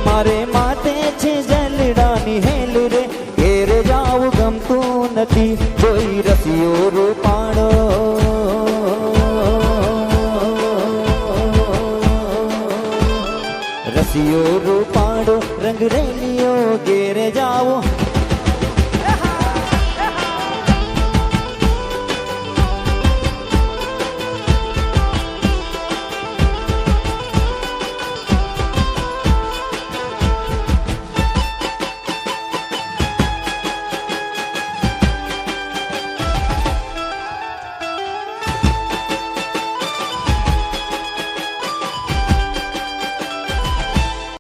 મારે માથે છે જલડાની હેલ રે, ઘેરે જાવું ગમતું નથી, જોઈ રસિયો રૂપાળો. રસિયો રૂપાળો રંગ રેલિયો, ઘેરે જાવું